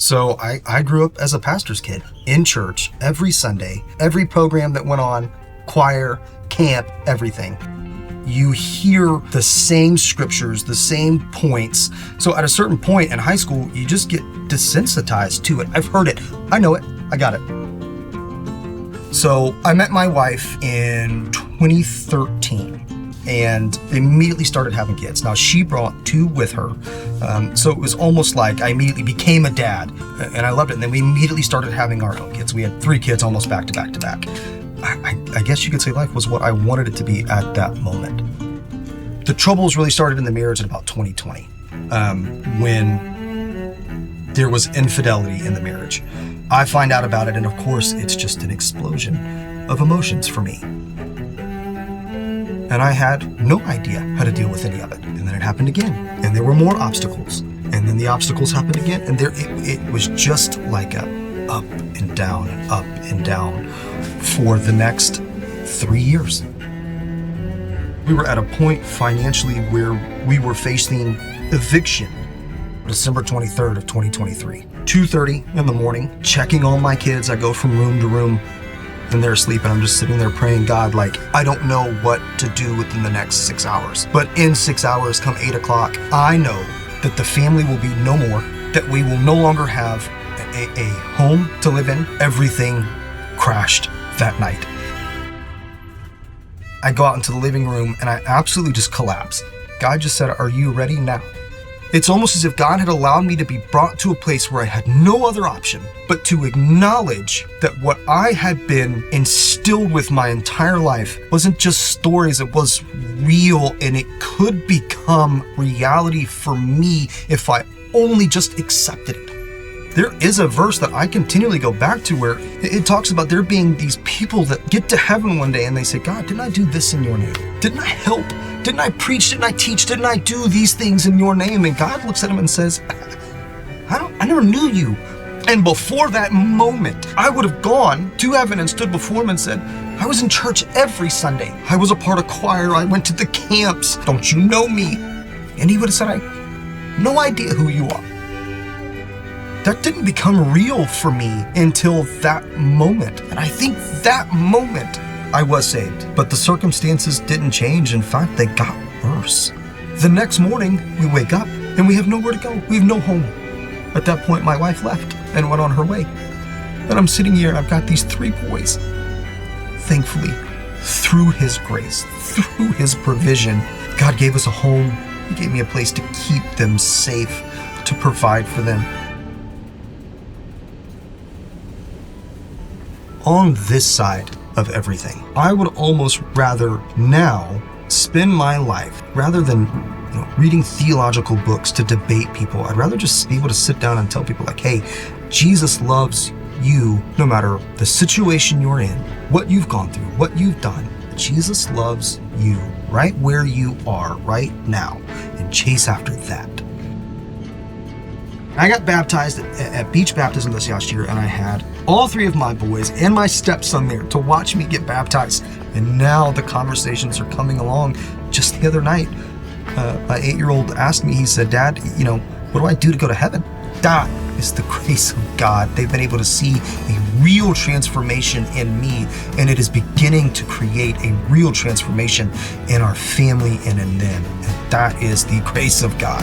So I grew up as a pastor's kid in church every Sunday, every program that went on, choir, camp, everything. You hear the same scriptures, the same points. So at a certain point in high school, you just get desensitized to it. I've heard it. I know it. I got it. So I met my wife in 2013 and immediately started having kids. Now she brought 2 with her. So it was almost like I immediately became a dad and I loved it. And then we immediately started having our own kids. We had 3 kids almost back to back to back. I guess you could say life was what I wanted it to be at that moment. The troubles really started in the marriage in about 2020, when there was infidelity in the marriage. I find out about it, and of course, it's just an explosion of emotions for me. And I had no idea how to deal with any of it. And then it happened again, and there were more obstacles. And then the obstacles happened again, and it was just like a up and down and up and down for the next 3 years. We were at a point financially where we were facing eviction. December 23rd of 2023, 2:30 in the morning, checking on my kids. I go from room to room and they're asleep, and I'm just sitting there praying, God, like, I don't know what to do within the next 6 hours. But in 6 hours, come 8 o'clock, I know that the family will be no more, that we will no longer have a home to live in. Everything crashed that night. I go out into the living room and I absolutely just collapse. God just said, are you ready now? It's almost as if God had allowed me to be brought to a place where I had no other option but to acknowledge that what I had been instilled with my entire life wasn't just stories, it was real, and it could become reality for me if I only just accepted it. There is a verse that I continually go back to where it talks about there being these people that get to heaven one day and they say, God, didn't I do this in your name? Didn't I help? Didn't I preach? Didn't I teach? Didn't I do these things in your name? And God looks at him and says, I never knew you. And before that moment, I would have gone to heaven and stood before him and said, I was in church every Sunday. I was a part of choir. I went to the camps. Don't you know me? And he would have said, I have no idea who you are. That didn't become real for me until that moment. And I think that moment I was saved. But the circumstances didn't change. In fact, they got worse. The next morning, we wake up and we have nowhere to go. We have no home. At that point, my wife left and went on her way. And I'm sitting here and I've got these 3 boys. Thankfully, through his grace, through his provision, God gave us a home. He gave me a place to keep them safe, to provide for them. On this side of everything, I would almost rather now spend my life, rather than reading theological books to debate people, I'd rather just be able to sit down and tell people like, hey, Jesus loves you no matter the situation you're in, what you've gone through, what you've done. Jesus loves you right where you are right now, and chase after that. I got baptized at Beach Baptism this last year, and I had all 3 of my boys and my stepson there to watch me get baptized. And now the conversations are coming along. Just the other night, my 8-year-old asked me, he said, Dad, what do I do to go to heaven? That is the grace of God. They've been able to see a real transformation in me, and it is beginning to create a real transformation in our family and in them. And that is the grace of God.